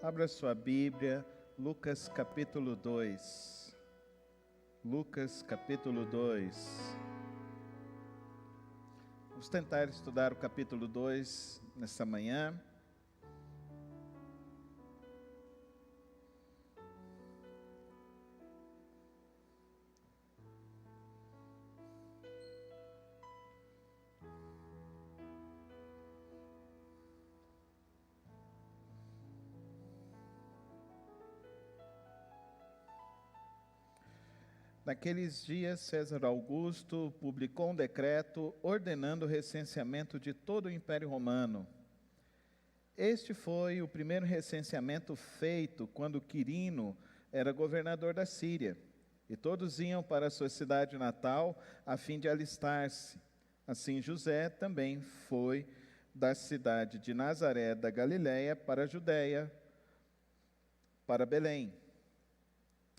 Abra sua Bíblia, Lucas capítulo 2. Lucas capítulo 2. Vamos tentar estudar o capítulo 2 nesta manhã. Naqueles dias, César Augusto publicou um decreto ordenando o recenseamento de todo o Império Romano. Este foi o primeiro recenseamento feito quando Quirino era governador da Síria, e todos iam para a sua cidade natal a fim de alistar-se. Assim, José também foi da cidade de Nazaré da Galiléia para a Judéia, para Belém,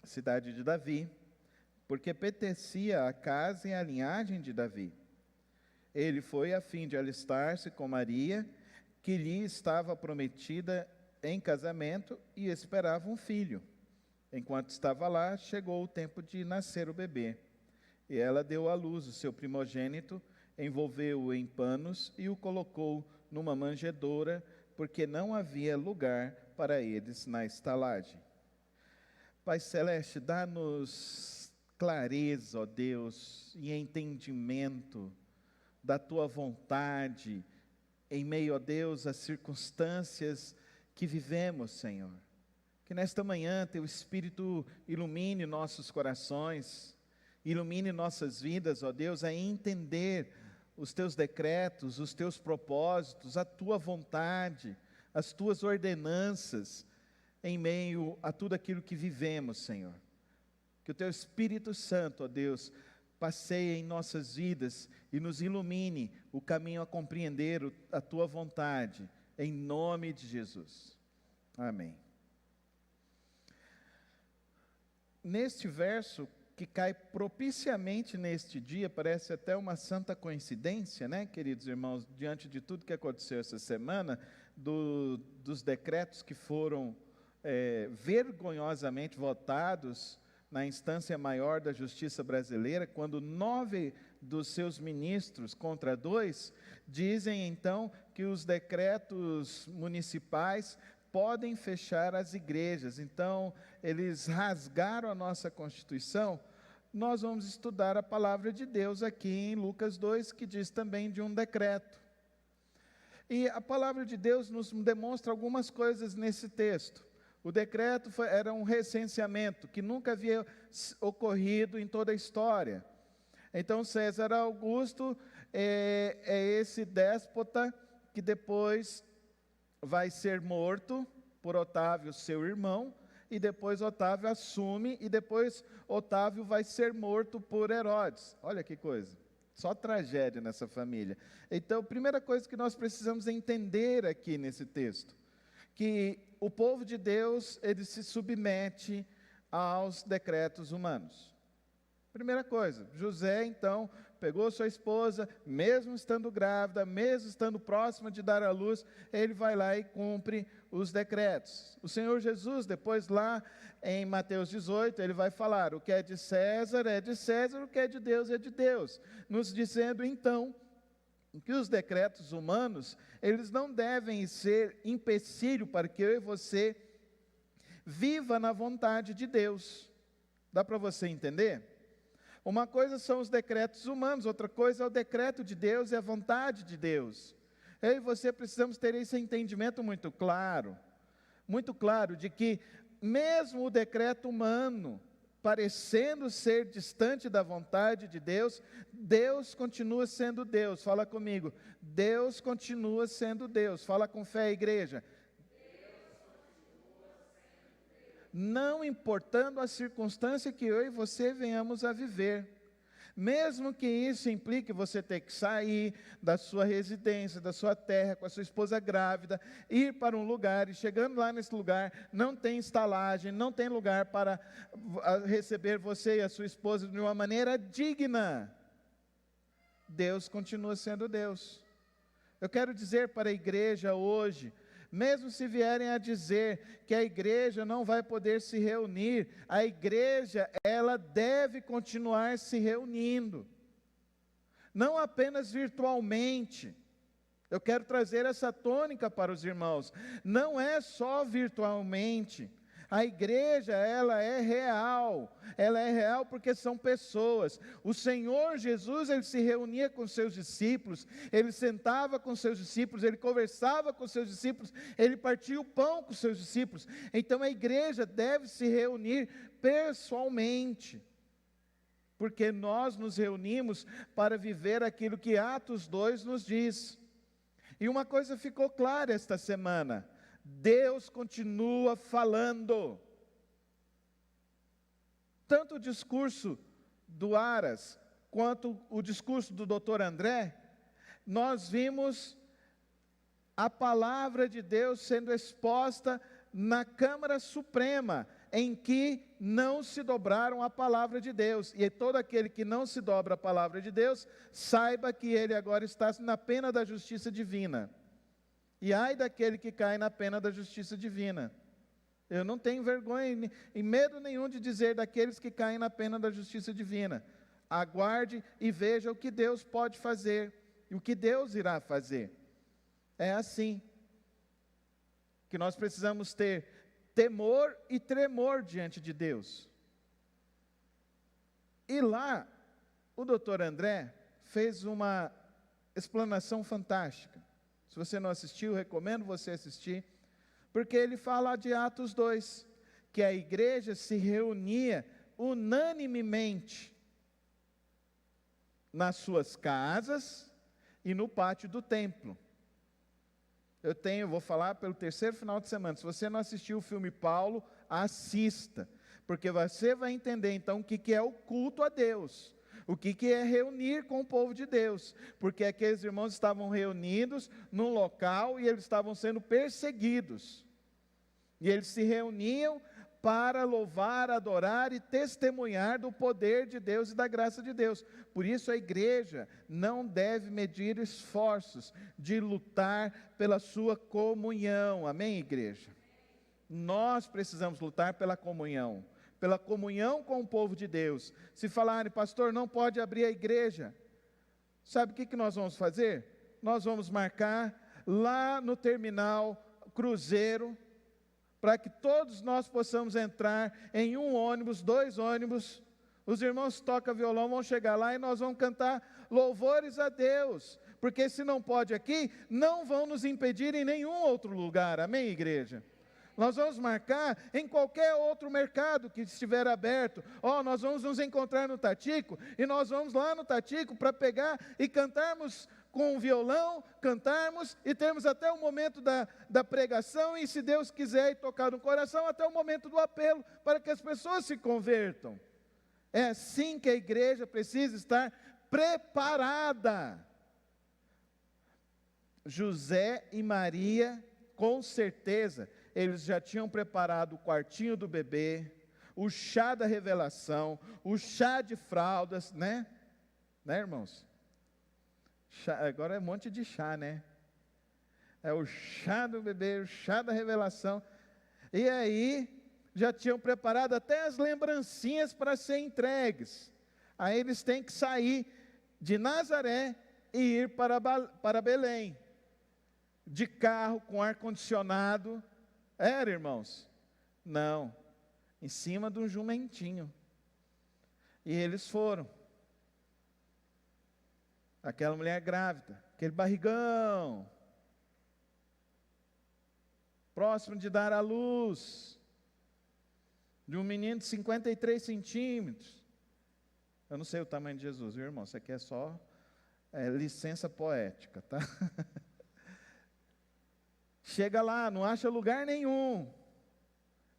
cidade de Davi, porque pertencia à casa e à linhagem de Davi. Ele foi a fim de alistar-se com Maria, que lhe estava prometida em casamento e esperava um filho. Enquanto estava lá, chegou o tempo de nascer o bebê. E ela deu à luz o seu primogênito, envolveu-o em panos e o colocou numa manjedoura, porque não havia lugar para eles na estalagem. Pai Celeste, dá-nos clareza, ó Deus, e entendimento da Tua vontade, em meio, ó Deus, às circunstâncias que vivemos, Senhor. Que nesta manhã Teu Espírito ilumine nossos corações, ilumine nossas vidas, ó Deus, a entender os Teus decretos, os Teus propósitos, a Tua vontade, as Tuas ordenanças, em meio a tudo aquilo que vivemos, Senhor. Que o Teu Espírito Santo, ó Deus, passeie em nossas vidas e nos ilumine o caminho a compreender a Tua vontade, em nome de Jesus. Amém. Neste verso, que cai propiciamente neste dia, parece até uma santa coincidência, né, queridos irmãos, diante de tudo que aconteceu essa semana, dos decretos que foram vergonhosamente votados na instância maior da justiça brasileira, quando 9 dos seus ministros contra 2, dizem então que os decretos municipais podem fechar as igrejas. Então, eles rasgaram a nossa Constituição. Nós vamos estudar a palavra de Deus aqui em Lucas 2, que diz também de um decreto. E a palavra de Deus nos demonstra algumas coisas nesse texto. O decreto era um recenseamento que nunca havia ocorrido em toda a história. Então, César Augusto é esse déspota que depois vai ser morto por Otávio, seu irmão, e depois Otávio assume, e depois Otávio vai ser morto por Herodes. Olha que coisa, só tragédia nessa família. Então, a primeira coisa que nós precisamos entender aqui nesse texto, que o povo de Deus, ele se submete aos decretos humanos. Primeira coisa, José então pegou sua esposa, mesmo estando grávida, mesmo estando próxima de dar à luz, ele vai lá e cumpre os decretos. O Senhor Jesus, depois lá em Mateus 18, ele vai falar, o que é de César, o que é de Deus, nos dizendo então, que os decretos humanos, eles não devem ser empecilho para que eu e você viva na vontade de Deus. Dá para você entender? Uma coisa são os decretos humanos, outra coisa é o decreto de Deus e a vontade de Deus. Eu e você precisamos ter esse entendimento muito claro de que mesmo o decreto humano, parecendo ser distante da vontade de Deus, Deus continua sendo Deus. Fala comigo, Deus continua sendo Deus. Fala com fé, igreja. Não importando a circunstância que eu e você venhamos a viver. Mesmo que isso implique você ter que sair da sua residência, da sua terra, com a sua esposa grávida, ir para um lugar, e chegando lá nesse lugar, não tem estalagem, não tem lugar para receber você e a sua esposa de uma maneira digna. Deus continua sendo Deus. Eu quero dizer para a igreja hoje, mesmo se vierem a dizer que a igreja não vai poder se reunir, a igreja, ela deve continuar se reunindo, não apenas virtualmente. Eu quero trazer essa tônica para os irmãos, não é só virtualmente. A igreja, ela é real porque são pessoas. O Senhor Jesus, ele se reunia com seus discípulos, ele sentava com seus discípulos, ele conversava com seus discípulos, ele partia o pão com seus discípulos. Então a igreja deve se reunir pessoalmente, porque nós nos reunimos para viver aquilo que Atos 2 nos diz. E uma coisa ficou clara esta semana: Deus continua falando. Tanto o discurso do Aras, quanto o discurso do Dr. André, nós vimos a palavra de Deus sendo exposta na Câmara Suprema, em que não se dobraram a palavra de Deus. E todo aquele que não se dobra a palavra de Deus, saiba que ele agora está na pena da justiça divina. E ai daquele que cai na pena da justiça divina. Eu não tenho vergonha e medo nenhum de dizer daqueles que caem na pena da justiça divina. Aguarde e veja o que Deus pode fazer, e o que Deus irá fazer. É assim que nós precisamos ter temor e tremor diante de Deus. E lá, o Dr. André fez uma explanação fantástica. Se você não assistiu, recomendo você assistir, porque ele fala de Atos 2, que a igreja se reunia unanimemente nas suas casas e no pátio do templo. Vou falar pelo terceiro final de semana. Se você não assistiu o filme Paulo, assista, porque você vai entender então o que é o culto a Deus. O que é reunir com o povo de Deus, porque aqueles irmãos estavam reunidos num local e eles estavam sendo perseguidos, e eles se reuniam para louvar, adorar e testemunhar do poder de Deus e da graça de Deus. Por isso a igreja não deve medir esforços de lutar pela sua comunhão, amém, igreja? Nós precisamos lutar pela comunhão com o povo de Deus. Se falarem, pastor, não pode abrir a igreja, sabe o que nós vamos fazer? Nós vamos marcar lá no terminal Cruzeiro, para que todos nós possamos entrar em um ônibus, 2 ônibus, os irmãos tocam violão, vão chegar lá e nós vamos cantar louvores a Deus, porque se não pode aqui, não vão nos impedir em nenhum outro lugar, amém, igreja? Nós vamos marcar em qualquer outro mercado que estiver aberto. Nós vamos nos encontrar no Tatico, e nós vamos lá no Tatico para pegar e cantarmos com o violão, cantarmos e termos até o momento da pregação, e se Deus quiser e tocar no coração, até o momento do apelo, para que as pessoas se convertam. É assim que a igreja precisa estar preparada. José e Maria, com certeza, eles já tinham preparado o quartinho do bebê, o chá da revelação, o chá de fraldas, né? Né, irmãos? Chá, agora é um monte de chá, né? É o chá do bebê, o chá da revelação. E aí, já tinham preparado até as lembrancinhas para serem entregues. Aí eles têm que sair de Nazaré e ir para Belém, de carro, com ar-condicionado. Era, irmãos? Não, em cima de um jumentinho. E eles foram. Aquela mulher grávida, aquele barrigão, próximo de dar à luz, de um menino de 53 centímetros. Eu não sei o tamanho de Jesus, viu, irmão? Isso aqui é só licença poética, tá? Chega lá, não acha lugar nenhum.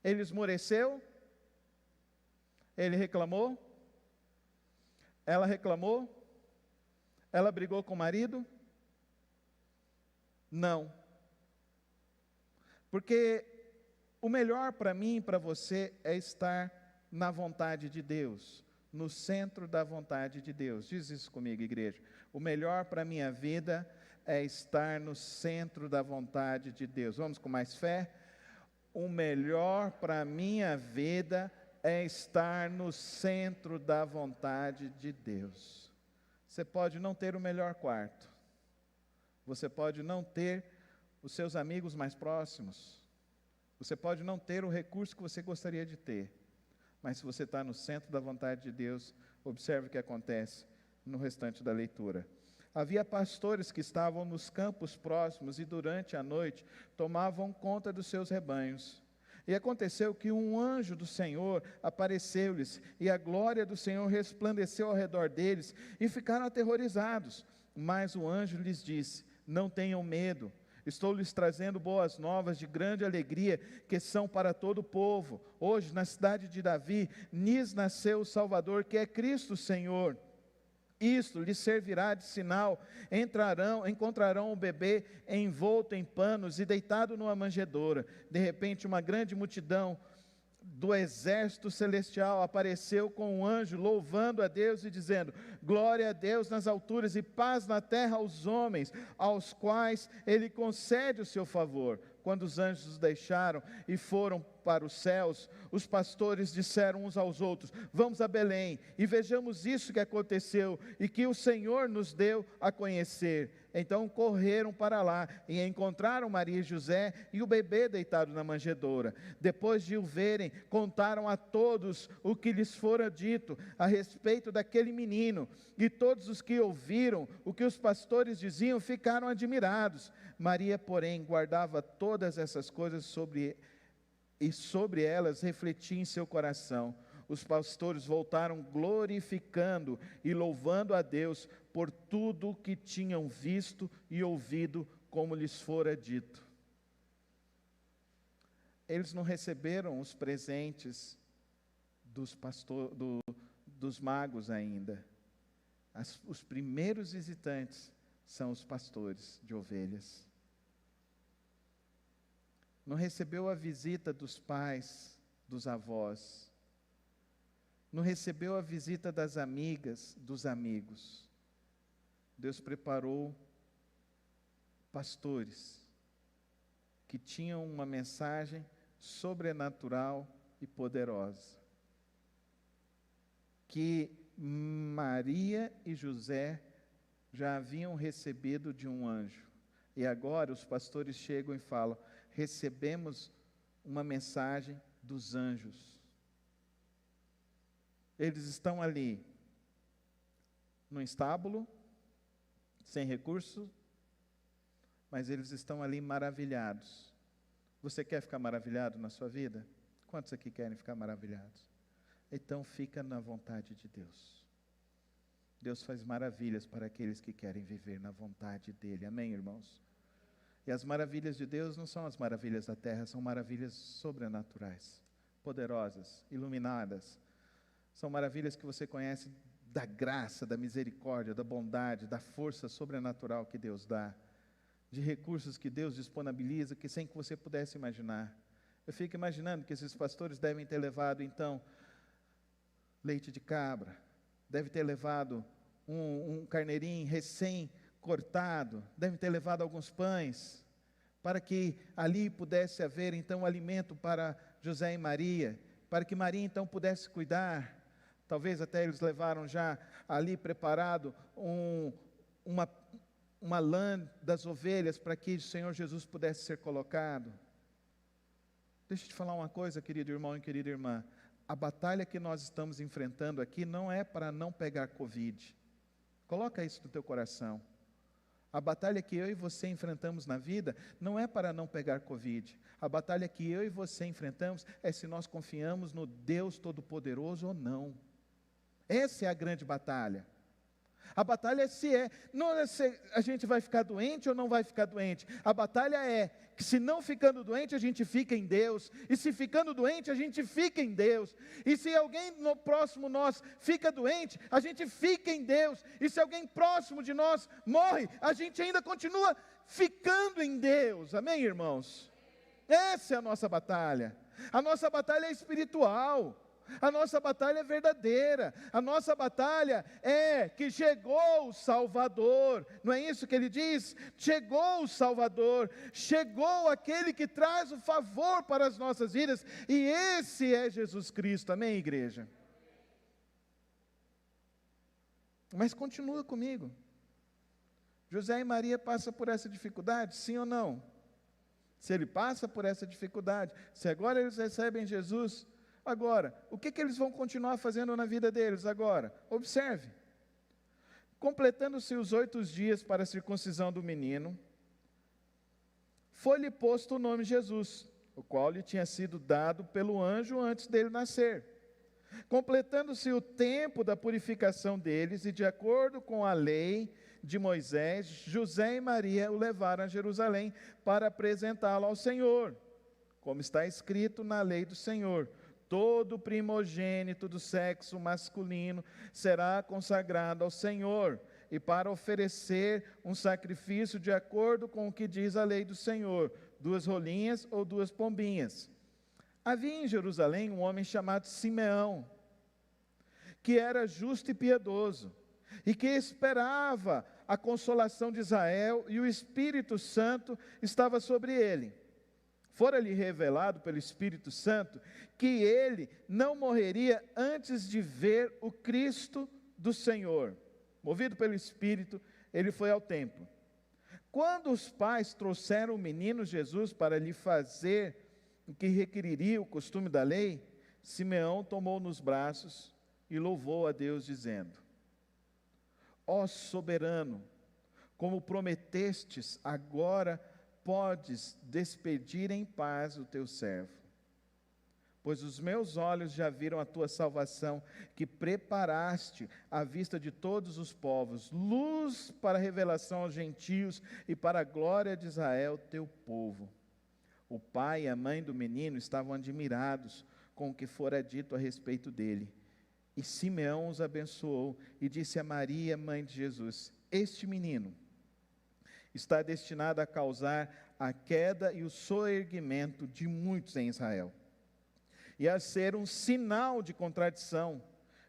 Ele esmoreceu, ele reclamou, ela reclamou, ela brigou com o marido? Não. Porque o melhor para mim e para você é estar na vontade de Deus, no centro da vontade de Deus. Diz isso comigo, igreja. O melhor para a minha vida, é estar no centro da vontade de Deus. Vamos com mais fé? O melhor para a minha vida é estar no centro da vontade de Deus. Você pode não ter o melhor quarto, você pode não ter os seus amigos mais próximos, você pode não ter o recurso que você gostaria de ter, mas se você está no centro da vontade de Deus, observe o que acontece no restante da leitura. Havia pastores que estavam nos campos próximos e durante a noite tomavam conta dos seus rebanhos. E aconteceu que um anjo do Senhor apareceu-lhes, e a glória do Senhor resplandeceu ao redor deles, e ficaram aterrorizados. Mas o anjo lhes disse: não tenham medo, estou lhes trazendo boas novas de grande alegria, que são para todo o povo. Hoje, na cidade de Davi, lhes nasceu o Salvador, que é Cristo Senhor. Isto lhes servirá de sinal: encontrarão o bebê envolto em panos e deitado numa manjedoura. De repente, uma grande multidão do exército celestial apareceu com um anjo, louvando a Deus e dizendo: glória a Deus nas alturas e paz na terra aos homens, aos quais Ele concede o seu favor. Quando os anjos os deixaram e foram para os céus, os pastores disseram uns aos outros: vamos a Belém e vejamos isso que aconteceu e que o Senhor nos deu a conhecer. Então correram para lá e encontraram Maria e José e o bebê deitado na manjedoura. Depois de o verem, contaram a todos o que lhes fora dito a respeito daquele menino. E todos os que ouviram o que os pastores diziam ficaram admirados. Maria, porém, guardava todas essas coisas sobre elas refletia em seu coração. Os pastores voltaram glorificando e louvando a Deus por tudo o que tinham visto e ouvido, como lhes fora dito. Eles não receberam os presentes dos magos ainda. Os primeiros visitantes são os pastores de ovelhas. Não recebeu a visita dos pais, dos avós. Não recebeu a visita das amigas, dos amigos. Deus preparou pastores que tinham uma mensagem sobrenatural e poderosa, que Maria e José já haviam recebido de um anjo. E agora os pastores chegam e falam: recebemos uma mensagem dos anjos. Eles estão ali, no estábulo, sem recurso, mas eles estão ali maravilhados. Você quer ficar maravilhado na sua vida? Quantos aqui querem ficar maravilhados? Então fica na vontade de Deus. Deus faz maravilhas para aqueles que querem viver na vontade dEle. Amém, irmãos? E as maravilhas de Deus não são as maravilhas da terra, são maravilhas sobrenaturais, poderosas, iluminadas. São maravilhas que você conhece da graça, da misericórdia, da bondade, da força sobrenatural que Deus dá, de recursos que Deus disponibiliza, que sem que você pudesse imaginar. Eu fico imaginando que esses pastores devem ter levado, então, leite de cabra, deve ter levado um carneirinho recém-cortado, deve ter levado alguns pães, para que ali pudesse haver, então, alimento para José e Maria, para que Maria, então, pudesse cuidar. Talvez até eles levaram já ali preparado uma lã das ovelhas para que o Senhor Jesus pudesse ser colocado. Deixa eu te falar uma coisa, querido irmão e querida irmã. A batalha que nós estamos enfrentando aqui não é para não pegar Covid. Coloca isso no teu coração. A batalha que eu e você enfrentamos na vida não é para não pegar Covid. A batalha que eu e você enfrentamos é se nós confiamos no Deus Todo-Poderoso ou não. Essa é a grande batalha. A batalha não é se a gente vai ficar doente ou não vai ficar doente. A batalha é que se não ficando doente, a gente fica em Deus. E se ficando doente, a gente fica em Deus. E se alguém no próximo nós fica doente, a gente fica em Deus. E se alguém próximo de nós morre, a gente ainda continua ficando em Deus. Amém, irmãos? Essa é a nossa batalha. A nossa batalha é espiritual. A nossa batalha é verdadeira. A nossa batalha é que chegou o Salvador. Não é isso que ele diz? Chegou o Salvador. Chegou aquele que traz o favor para as nossas vidas. E esse é Jesus Cristo. Amém, igreja? Mas continua comigo. José e Maria passam por essa dificuldade, sim ou não? Se ele passa por essa dificuldade, se agora eles recebem Jesus, agora, o que eles vão continuar fazendo na vida deles agora? Observe. Completando-se os 8 dias para a circuncisão do menino, foi-lhe posto o nome Jesus, o qual lhe tinha sido dado pelo anjo antes dele nascer. Completando-se o tempo da purificação deles, e de acordo com a lei de Moisés, José e Maria o levaram a Jerusalém para apresentá-lo ao Senhor, como está escrito na lei do Senhor: todo primogênito do sexo masculino será consagrado ao Senhor, e para oferecer um sacrifício de acordo com o que diz a lei do Senhor, 2 rolinhas ou 2 pombinhas. Havia em Jerusalém um homem chamado Simeão, que era justo e piedoso, e que esperava a consolação de Israel, e o Espírito Santo estava sobre ele. Fora-lhe revelado pelo Espírito Santo que ele não morreria antes de ver o Cristo do Senhor. Movido pelo Espírito, ele foi ao templo. Quando os pais trouxeram o menino Jesus para lhe fazer o que requeriria o costume da lei, Simeão tomou nos braços e louvou a Deus, dizendo: ó soberano, como prometestes, agora podes despedir em paz o teu servo. Pois os meus olhos já viram a tua salvação, que preparaste à vista de todos os povos, luz para a revelação aos gentios e para a glória de Israel, teu povo. O pai e a mãe do menino estavam admirados com o que fora dito a respeito dele. E Simeão os abençoou e disse a Maria, mãe de Jesus: este menino está destinado a causar a queda e o soerguimento de muitos em Israel, e a ser um sinal de contradição,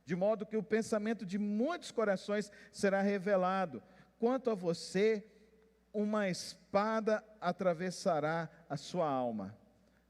de modo que o pensamento de muitos corações será revelado. Quanto a você, uma espada atravessará a sua alma.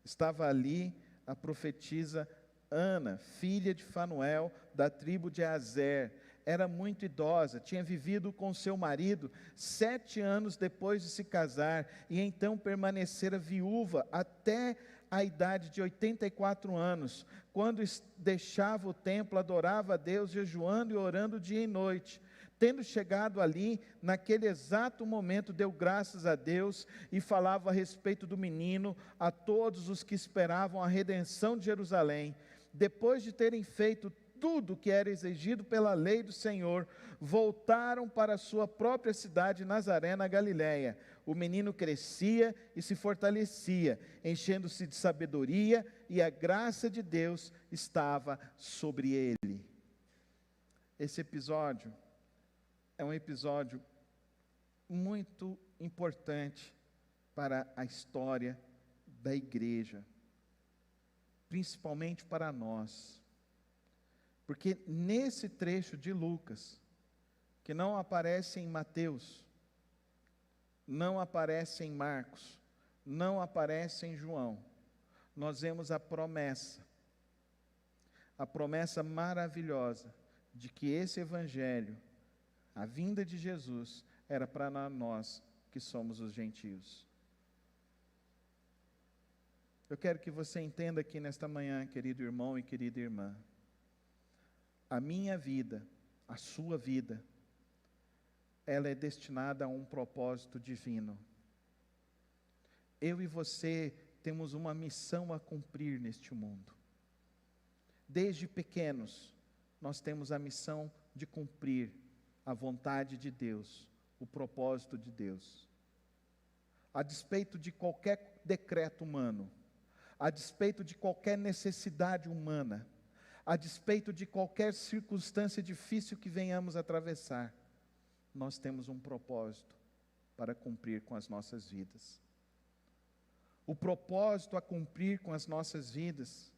Estava ali a profetisa Ana, filha de Fanuel, da tribo de Azer. Era muito idosa, tinha vivido com seu marido 7 anos depois de se casar, e então permanecera viúva até a idade de 84 anos. Quando deixava o templo, adorava a Deus, jejuando e orando dia e noite. Tendo chegado ali, naquele exato momento, deu graças a Deus e falava a respeito do menino a todos os que esperavam a redenção de Jerusalém. Depois de terem feito tudo o que era exigido pela lei do Senhor, voltaram para a sua própria cidade Nazaré, na Galiléia. O menino crescia e se fortalecia, enchendo-se de sabedoria, e a graça de Deus estava sobre ele. Esse episódio é um episódio muito importante para a história da igreja, principalmente para nós, porque nesse trecho de Lucas, que não aparece em Mateus, não aparece em Marcos, não aparece em João, nós vemos a promessa maravilhosa de que esse evangelho, a vinda de Jesus, era para nós que somos os gentios. Eu quero que você entenda aqui nesta manhã, querido irmão e querida irmã, a minha vida, a sua vida, ela é destinada a um propósito divino. Eu e você temos uma missão a cumprir neste mundo. Desde pequenos, nós temos a missão de cumprir a vontade de Deus, o propósito de Deus. A despeito de qualquer decreto humano, a despeito de qualquer necessidade humana, a despeito de qualquer circunstância difícil que venhamos atravessar, nós temos um propósito para cumprir com as nossas vidas. O propósito a cumprir com as nossas vidas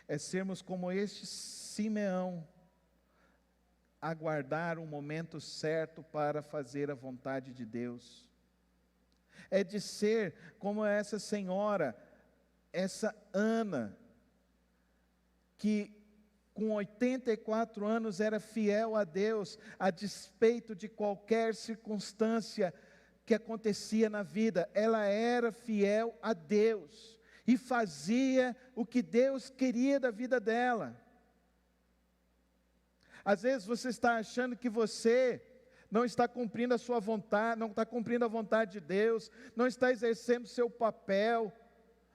é sermos como este Simeão, aguardar o momento certo para fazer a vontade de Deus. É de ser como essa senhora, essa Ana, que com 84 anos era fiel a Deus, a despeito de qualquer circunstância que acontecia na vida. Ela era fiel a Deus e fazia o que Deus queria da vida dela. Às vezes você está achando que você não está cumprindo a sua vontade, não está cumprindo a vontade de Deus, não está exercendo o seu papel.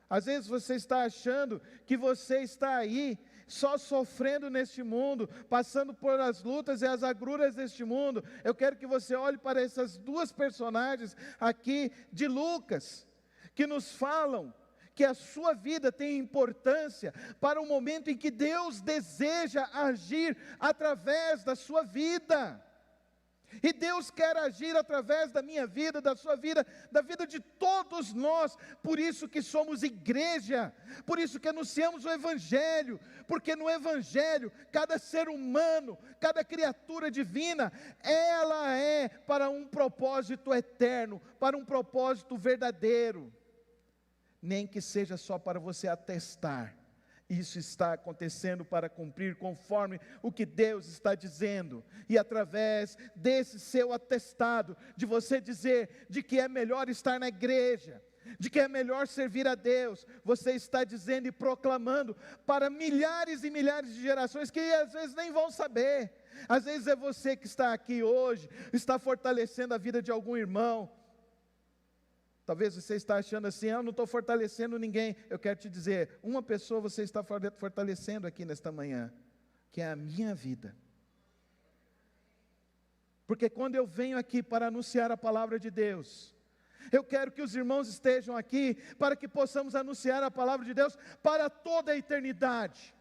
Às vezes você está achando que você está aí só sofrendo neste mundo, passando por as lutas e as agruras deste mundo. Eu quero que você olhe para essas duas personagens aqui de Lucas, que nos falam que a sua vida tem importância para o momento em que Deus deseja agir através da sua vida. E Deus quer agir através da minha vida, da sua vida, da vida de todos nós. Por isso que somos igreja, por isso que anunciamos o Evangelho, porque no Evangelho, cada ser humano, cada criatura divina, ela é para um propósito eterno, para um propósito verdadeiro. Nem que seja só para você atestar, isso está acontecendo para cumprir conforme o que Deus está dizendo. E através desse seu atestado, de você dizer de que é melhor estar na igreja, de que é melhor servir a Deus, você está dizendo e proclamando para milhares e milhares de gerações que às vezes nem vão saber. Às vezes é você que está aqui hoje, está fortalecendo a vida de algum irmão. Talvez você está achando assim, eu não estou fortalecendo ninguém. Eu quero te dizer, uma pessoa você está fortalecendo aqui nesta manhã, que é a minha vida. Porque quando eu venho aqui para anunciar a palavra de Deus, eu quero que os irmãos estejam aqui, para que possamos anunciar a palavra de Deus para toda a eternidade,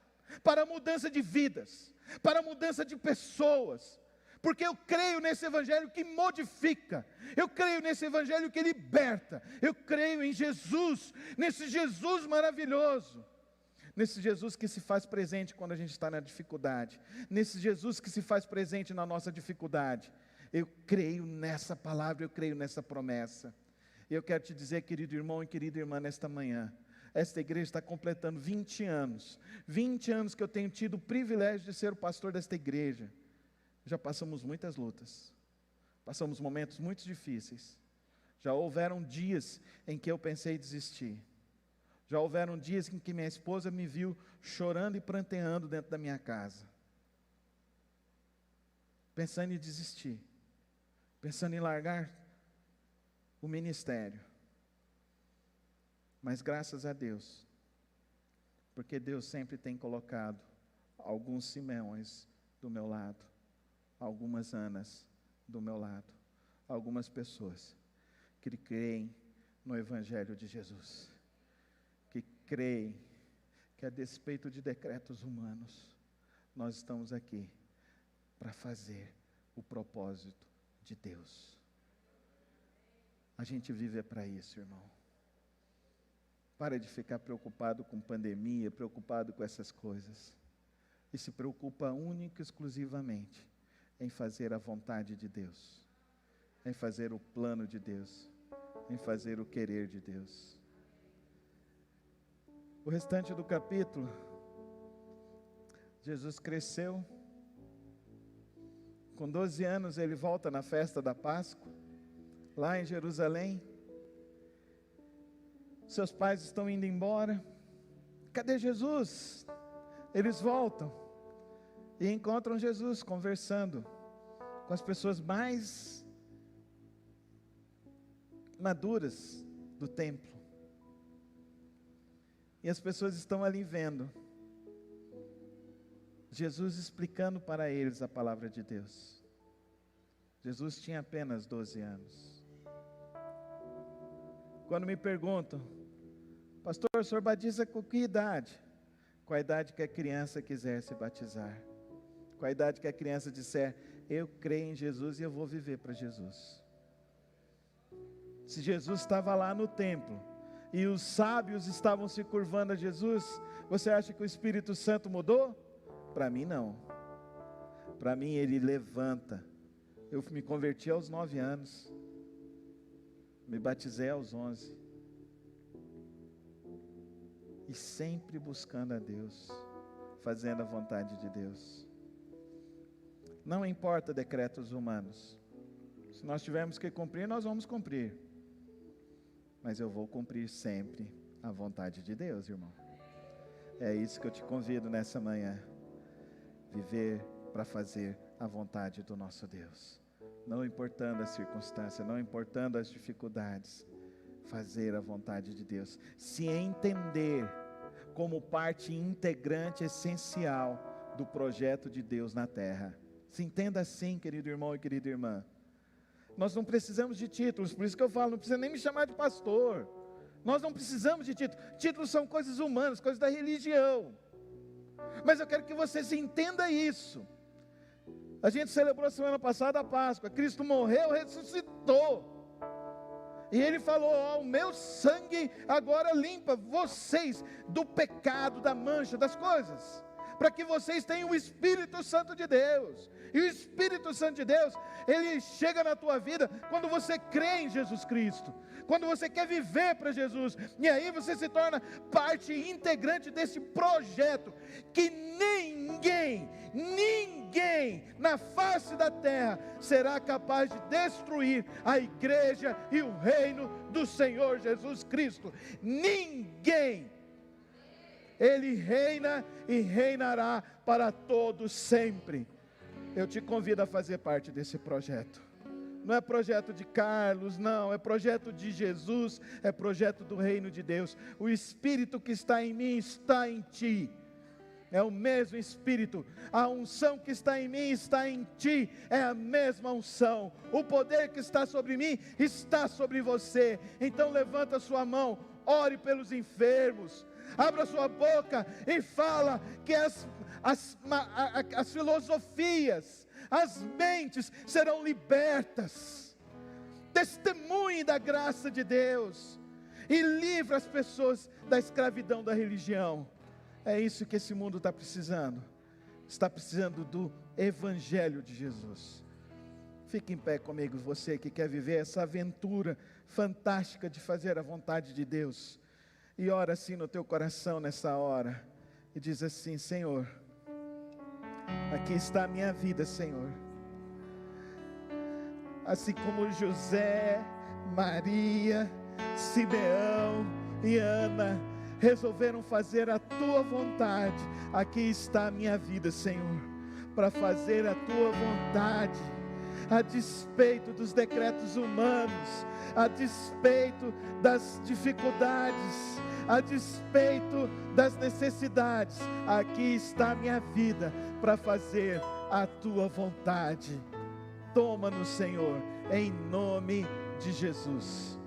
para a mudança de vidas, para a mudança de pessoas. Porque eu creio nesse Evangelho que modifica, eu creio nesse Evangelho que liberta, eu creio em Jesus, nesse Jesus maravilhoso, nesse Jesus que se faz presente quando a gente está na dificuldade, nesse Jesus que se faz presente na nossa dificuldade. Eu creio nessa palavra, eu creio nessa promessa. E eu quero te dizer, querido irmão e querida irmã, nesta manhã, esta igreja está completando 20 anos que eu tenho tido o privilégio de ser o pastor desta igreja. Já passamos muitas lutas, passamos momentos muito difíceis, já houveram dias em que eu pensei em desistir, já houveram dias em que minha esposa me viu chorando e pranteando dentro da minha casa, pensando em desistir, pensando em largar o ministério, mas graças a Deus, porque Deus sempre tem colocado alguns Simeões do meu lado, algumas Anas do meu lado, algumas pessoas que creem no Evangelho de Jesus, que creem que a despeito de decretos humanos, nós estamos aqui para fazer o propósito de Deus. A gente vive para isso, irmão. Para de ficar preocupado com pandemia, preocupado com essas coisas, e se preocupa única e exclusivamente em fazer a vontade de Deus, em fazer o plano de Deus, em fazer o querer de Deus. O restante do capítulo, Jesus cresceu, com 12 anos ele volta na festa da Páscoa, lá em Jerusalém, seus pais estão indo embora, cadê Jesus? Eles voltam, e encontram Jesus conversando com as pessoas mais maduras do templo. E as pessoas estão ali vendo Jesus explicando para eles a palavra de Deus. Jesus tinha apenas 12 anos. Quando me perguntam, pastor, o senhor batiza com que idade? Com a idade que a criança quiser se batizar. Com a idade que a criança disser, eu creio em Jesus e eu vou viver para Jesus. Se Jesus estava lá no templo, e os sábios estavam se curvando a Jesus, Você acha que o Espírito Santo mudou? Para mim não. Para mim ele levanta. Eu me converti aos 9 anos. Me batizei aos 11. E sempre buscando a Deus, fazendo a vontade de Deus. Não importa decretos humanos. Se nós tivermos que cumprir, nós vamos cumprir. Mas eu vou cumprir sempre a vontade de Deus, irmão. É isso que eu te convido nessa manhã. Viver para fazer a vontade do nosso Deus. Não importando a circunstância, não importando as dificuldades. Fazer a vontade de Deus. Se entender como parte integrante, essencial do projeto de Deus na terra. Se entenda assim, querido irmão e querida irmã. Nós não precisamos de títulos, por isso que eu falo, não precisa nem me chamar de pastor. Nós não precisamos de títulos. Títulos são coisas humanas, coisas da religião. Mas eu quero que você se entenda isso. A gente celebrou a semana passada a Páscoa. Cristo morreu, ressuscitou. E Ele falou, o meu sangue agora limpa vocês do pecado, da mancha, das coisas. Para que vocês tenham o Espírito Santo de Deus. E o Espírito Santo de Deus, ele chega na tua vida quando você crê em Jesus Cristo. Quando você quer viver para Jesus. E aí você se torna parte integrante desse projeto. Que ninguém na face da terra será capaz de destruir a igreja e o reino do Senhor Jesus Cristo. Ninguém. Ele reina e reinará para todos sempre. Eu te convido a fazer parte desse projeto. Não é projeto de Carlos, não, é projeto de Jesus, é projeto do reino de Deus. O Espírito que está em mim está em ti. É o mesmo Espírito. A unção que está em mim está em ti. É a mesma unção. O poder que está sobre mim está sobre você. Então levanta a sua mão, ore pelos enfermos. Abra sua boca e fala que as filosofias, as mentes serão libertas. Testemunhe da graça de Deus e livre as pessoas da escravidão da religião. É isso que esse mundo está precisando. Está precisando do Evangelho de Jesus. Fique em pé comigo, você que quer viver essa aventura fantástica de fazer a vontade de Deus. E ora assim no teu coração nessa hora. E diz assim, Senhor, aqui está a minha vida, Senhor. Assim como José, Maria, Simeão e Ana resolveram fazer a tua vontade. Aqui está a minha vida, Senhor, para fazer a tua vontade, a despeito dos decretos humanos, a despeito das dificuldades, a despeito das necessidades. Aqui está a minha vida para fazer a tua vontade. Toma-nos, Senhor, em nome de Jesus.